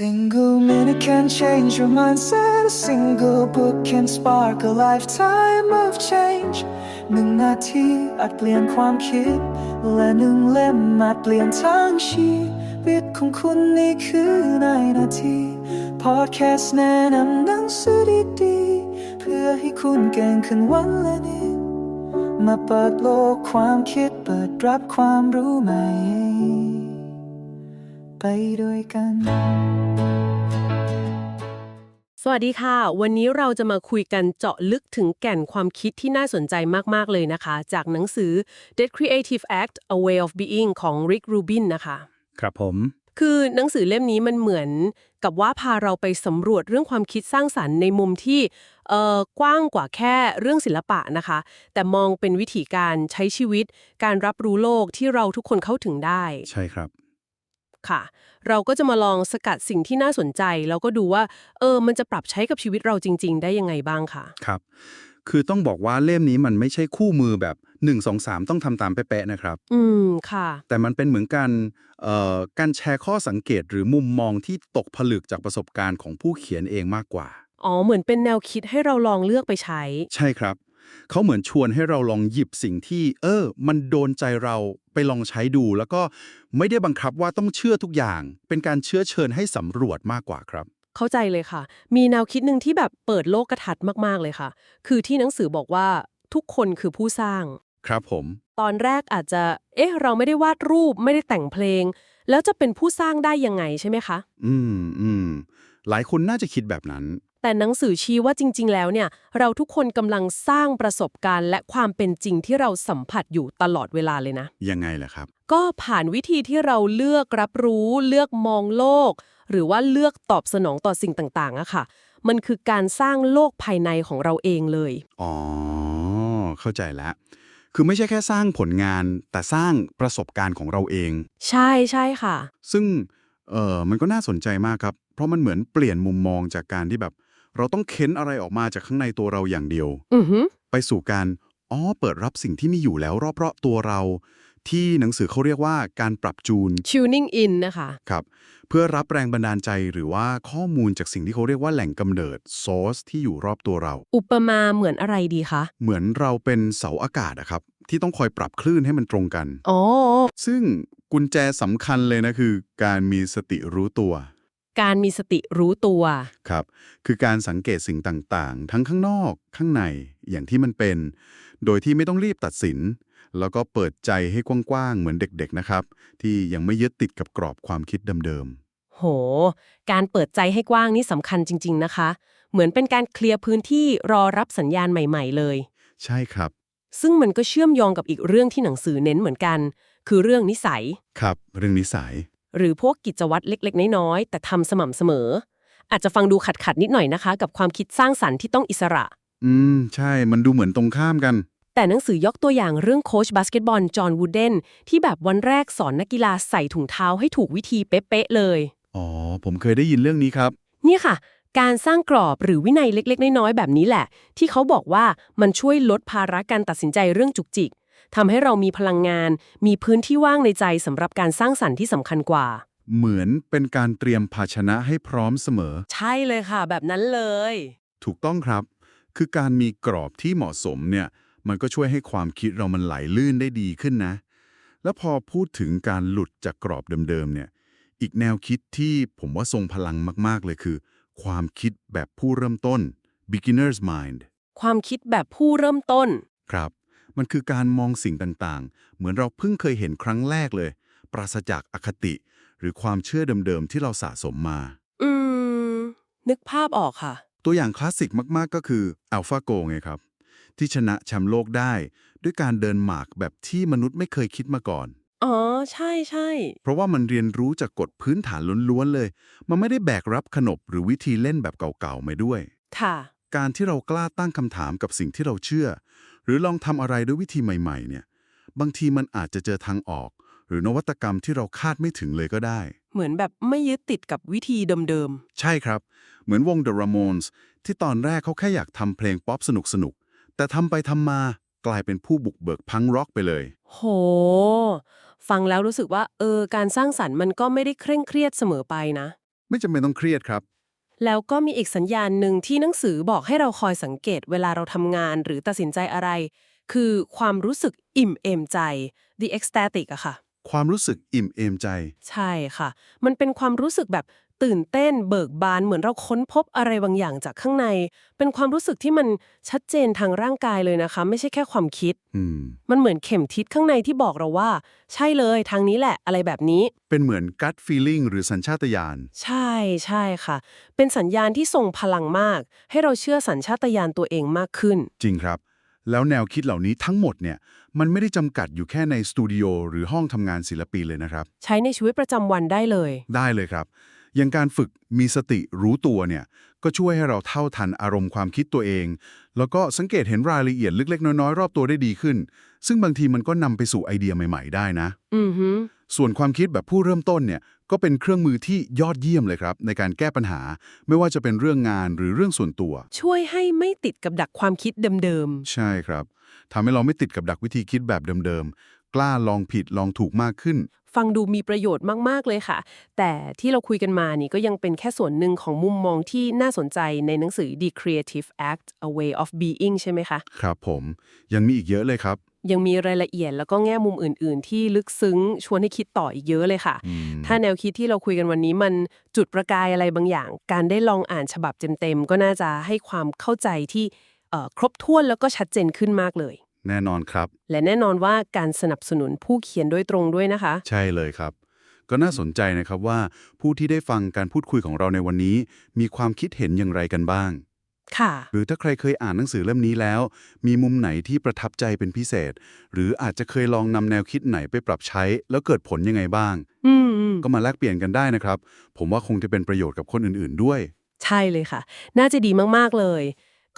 Single minute can change your mindset. A single book can spark a lifetime of change. 1 นาทีอาจเปลี่ยนความคิดและ1 เล่มอาจเปลี่ยนทั้งชีวิตของคุณนี่คือในนาที Podcast แนะนำหนังสือดีๆเพื่อให้คุณเก่งขึ้นวันละนิดมาเปิดโลกความคิดเปิดรับความรู้ใหม่ไปด้วยกัน สวัสดีค่ะวันนี้เราจะมาคุยกันเจาะลึกถึงแก่นความคิดที่น่าสนใจมากๆเลยนะคะจากหนังสือ The Creative Act: A Way of Being ของ Rick Rubin นะคะครับผมคือหนังสือเล่มนี้มันเหมือนกับว่าพาเราไปสำรวจเรื่องความคิดสร้างสรรค์ในมุมที่กว้างกว่าแค่เรื่องศิลปะนะคะแต่มองเป็นวิธีการใช้ชีวิตการรับรู้โลกที่เราทุกคนเข้าถึงได้ใช่ครับค่ะเราก็จะมาลองสกัดสิ่งที่น่าสนใจแล้วก็ดูว่ามันจะปรับใช้กับชีวิตเราจริงๆได้ยังไงบ้างค่ะครับคือต้องบอกว่าเล่มนี้มันไม่ใช่คู่มือแบบ1 2 3ต้องทำตามเป๊ะๆนะครับค่ะแต่มันเป็นเหมือนการแชร์ข้อสังเกตหรือมุมมองที่ตกผลึกจากประสบการณ์ของผู้เขียนเองมากกว่าอ๋อเหมือนเป็นแนวคิดให้เราลองเลือกไปใช้ ใช่ครับเขาเหมือนชวนให้เราลองหยิบสิ่งที่มันโดนใจเราไปลองใช้ดูแล้วก็ไม่ได้บังคับว่าต้องเชื่อทุกอย่างเป็นการเชื้อเชิญให้สำรวจมากกว่าครับเข้าใจเลยค่ะมีแนวคิดหนึ่งที่แบบเปิดโลกทัศน์มากๆเลยค่ะคือที่หนังสือบอกว่าทุกคนคือผู้สร้างครับผมตอนแรกอาจจะเราไม่ได้วาดรูปไม่ได้แต่งเพลงแล้วจะเป็นผู้สร้างได้ยังไงใช่ไหมคะหลายคนน่าจะคิดแบบนั้นแต่หนังสือชี้ว่าจริงๆแล้วเนี่ยเราทุกคนกำลังสร้างประสบการณ์และความเป็นจริงที่เราสัมผัสอยู่ตลอดเวลาเลยนะยังไงล่ะครับก็ผ่านวิธีที่เราเลือกรับรู้เลือกมองโลกหรือว่าเลือกตอบสนองต่อสิ่งต่างๆอะค่ะมันคือการสร้างโลกภายในของเราเองเลยอ๋อเข้าใจแล้วคือไม่ใช่แค่สร้างผลงานแต่สร้างประสบการณ์ของเราเองใช่ใช่ค่ะซึ่งมันก็น่าสนใจมากครับเพราะมันเหมือนเปลี่ยนมุมมองจากการที่แบบเราต้องเค้นอะไรออกมาจากข้างในตัวเราอย่างเดียวไปสู่การเปิดรับสิ่งที่มีอยู่แล้วรอบๆตัวเราที่หนังสือเขาเรียกว่าการปรับจูน tuning in นะคะครับเพื่อรับแรงบันดาลใจหรือว่าข้อมูลจากสิ่งที่เขาเรียกว่าแหล่งกำเนิด source ที่อยู่รอบตัวเราอุปมาเหมือนอะไรดีคะเหมือนเราเป็นเสาอากาศอะครับที่ต้องคอยปรับคลื่นให้มันตรงกันอ๋อซึ่งกุญแจสำคัญเลยนะคือการมีสติรู้ตัวการมีสติรู้ตัวครับคือการสังเกตสิ่งต่างๆทั้งข้างนอกข้างในอย่างที่มันเป็นโดยที่ไม่ต้องรีบตัดสินแล้วก็เปิดใจให้กว้างๆเหมือนเด็กๆนะครับที่ยังไม่ยึดติดกับกรอบความคิดเดิมโหการเปิดใจให้กว้างนี่สำคัญจริงๆนะคะเหมือนเป็นการเคลียร์พื้นที่รอรับสัญญาณใหม่ๆเลยๆใช่ครับซึ่งมันก็เชื่อมโยงกับอีกเรื่องที่หนังสือเน้นเหมือนกัน คือเรื่องนิสัยครับเรื่องนิสัยหรือพวกกิจวัตรเล็กๆน้อยๆแต่ทำสม่ำเสมออาจจะฟังดูขัดๆนิดหน่อยนะคะกับความคิดสร้างสรรค์ที่ต้องอิสระใช่มันดูเหมือนตรงข้ามกันแต่หนังสือยกตัวอย่างเรื่องโค้ชบาสเกตบอลจอห์นวูดเดนที่แบบวันแรกสอนนักกีฬาใส่ถุงเท้าให้ถูกวิธีเป๊ะๆเลยอ๋อผมเคยได้ยินเรื่องนี้ครับนี่ค่ะการสร้างกรอบหรือวินัยเล็กๆน้อยๆแบบนี้แหละที่เขาบอกว่ามันช่วยลดภาระการตัดสินใจเรื่องจุกจิกทำให้เรามีพลังงานมีพื้นที่ว่างในใจสำหรับการสร้างสรรค์ที่สำคัญกว่าเหมือนเป็นการเตรียมภาชนะให้พร้อมเสมอใช่เลยค่ะแบบนั้นเลยถูกต้องครับคือการมีกรอบที่เหมาะสมเนี่ยมันก็ช่วยให้ความคิดเรามันไหลลื่นได้ดีขึ้นนะแล้วพอพูดถึงการหลุดจากกรอบเดิมๆเนี่ยอีกแนวคิดที่ผมว่าทรงพลังมากๆเลยคือความคิดแบบผู้เริ่มต้น beginner's mind ความคิดแบบผู้เริ่มต้นครับมันคือการมองสิ่งต่างๆเหมือนเราเพิ่งเคยเห็นครั้งแรกเลยปราศจากอคติหรือความเชื่อเดิมๆที่เราสะสมมาอืมนึกภาพออกค่ะตัวอย่างคลาสสิกมากๆก็คือ AlphaGo ไงครับที่ชนะแชมป์โลกได้ด้วยการเดินหมากแบบที่มนุษย์ไม่เคยคิดมาก่อนอ๋อใช่ใช่เพราะว่ามันเรียนรู้จากกฎพื้นฐานล้วนๆเลยมันไม่ได้แบกรับขนบหรือวิธีเล่นแบบเก่าๆมาด้วยค่ะการที่เรากล้าตั้งคำถามกับสิ่งที่เราเชื่อหรือลองทำอะไรด้วยวิธีใหม่ๆเนี่ยบางทีมันอาจจะเจอทางออกหรือนวัตกรรมที่เราคาดไม่ถึงเลยก็ได้เหมือนแบบไม่ยึดติดกับวิธีเดิมใช่ครับเหมือนวง The Ramones ที่ตอนแรกเขาแค่อยากทำเพลงป๊อปสนุกๆแต่ทำไปทำมากลายเป็นผู้บุกเบิกพังร็อกไปเลยๆโหฟังแล้วรู้สึกว่าการสร้างสรรค์มันก็ไม่ได้เคร่งเครียดเสมอไปนะ ไม่จำเป็นต้องเครียดครับ แล้วก็มีอีกสัญญาณหนึ่งที่หนังสือบอกให้เราคอยสังเกตเวลาเราทำงานหรือตัดสินใจอะไร คือความรู้สึกอิ่มเอมใจ the ecstatic อะค่ะ ความรู้สึกอิ่มเอมใจ ใช่ค่ะ มันเป็นความรู้สึกแบบตื่นเต้นเบิกบานเหมือนเราค้นพบอะไรบางอย่างจากข้างใน เป็นความรู้สึกที่มันชัดเจนทางร่างกายเลยนะคะ ไม่ใช่แค่ความคิด มันเหมือนเข็มทิศข้างในที่บอกเราว่า ใช่เลยทางนี้แหละอะไรแบบนี้ เป็นเหมือน gut feeling หรือสัญชาตญาณ ใช่ใช่ค่ะ เป็นสัญญาณที่ทรงพลังมาก ให้เราเชื่อสัญชาตญาณตัวเองมากขึ้น จริงครับ แล้วแนวคิดเหล่านี้ทั้งหมดเนี่ยมันไม่ได้จำกัดอยู่แค่ในสตูดิโอหรือห้องทำงานศิลปินเลยนะครับ ใช้ในชีวิตประจำวันได้เลย ได้เลยครับ อย่างการฝึกมีสติรู้ตัวเนี่ยก็ช่วยให้เราเท่าทันอารมณ์ความคิดตัวเอง แล้วก็สังเกตเห็นรายละเอียดเล็กๆน้อยๆรอบตัวได้ดีขึ้น ซึ่งบางทีมันก็นำไปสู่ไอเดียใหม่ๆได้นะ อือฮึ ส่วนความคิดแบบผู้เริ่มต้นเนี่ยก็เป็นเครื่องมือที่ยอดเยี่ยมเลยครับในการแก้ปัญหา ไม่ว่าจะเป็นเรื่องงานหรือเรื่องส่วนตัว ช่วยให้ไม่ติดกับดักความคิดเดิม ใช่ครับทำให้เราไม่ติดกับดักวิธีคิดแบบเดิมๆ กล้าลองผิดลองถูกมากขึ้น ๆ ฟังดูมีประโยชน์มากๆเลยค่ะ แต่ที่เราคุยกันมานี่ก็ยังเป็นแค่ส่วนหนึ่งของมุมมองที่น่าสนใจในหนังสือ The Creative Act A Way of Being ใช่ไหมคะ ครับผมยังมีอีกเยอะเลยครับ ยังมีรายละเอียดแล้วก็แง่มุมอื่น ๆ ที่ลึกซึ้งชวนให้คิดต่ออีกเยอะเลยค่ะ ถ้าแนวคิดที่เราคุยกันวันนี้มันจุดประกายอะไรบางอย่าง การได้ลองอ่านฉบับเต็มๆก็น่าจะให้ความเข้าใจที่ครบถ้วนแล้วก็ชัดเจนขึ้นมากเลย แน่นอนครับ และแน่นอนว่าการสนับสนุนผู้เขียนโดยตรงด้วยนะคะ ใช่เลยครับ ก็น่าสนใจนะครับว่าผู้ที่ได้ฟังการพูดคุยของเราในวันนี้ มีความคิดเห็นอย่างไรกันบ้าง ค่ะ หรือถ้าใครเคยอ่านหนังสือเล่มนี้แล้ว มีมุมไหนที่ประทับใจเป็นพิเศษ หรืออาจจะเคยลองนำแนวคิดไหนไปปรับใช้ แล้วเกิดผลยังไงบ้าง อืม ก็มาแลกเปลี่ยนกันได้นะครับ ผมว่าคงจะเป็นประโยชน์กับคนอื่นๆด้วย ใช่เลยค่ะ น่าจะดีมากๆเลย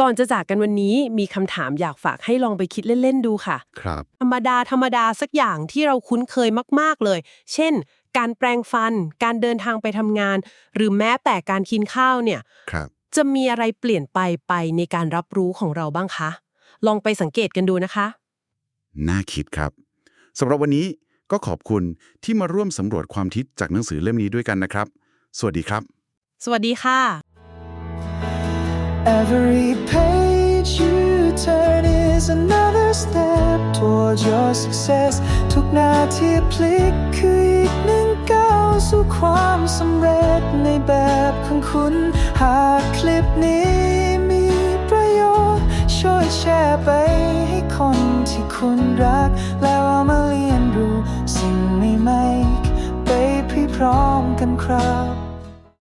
ก่อนจะจากกันวันนี้มีคำถามอยากฝากให้ลองไปคิดเล่นๆดูค่ะ ครับ ธรรมดาสักอย่างที่เราคุ้นเคยมากๆเลย เช่น การแปรงฟัน การเดินทางไปทำงาน หรือแม้แต่การกินข้าวเนี่ย ครับ จะมีอะไรเปลี่ยนไปในการรับรู้ของเราบ้างคะ ลองไปสังเกตกันดูนะคะ น่าคิดครับสำหรับวันนี้ก็ขอบคุณที่มาร่วมสำรวจความคิดจากหนังสือเล่มนี้ด้วยกันนะครับ สวัสดีครับ สวัสดีค่ะ Every page you turn is another step towards your success ทุกนาทีพลิกคืออีกหนึ่งก้าวสู่ความสำเร็จในแบบของคุณ หากคลิปนี้มีประโยชน์ช่วยแชร์ไปให้คนที่คุณรัก แล้วเอามาเรียนรู้สิ่งใหม่ๆไปพร้อมๆกันครับ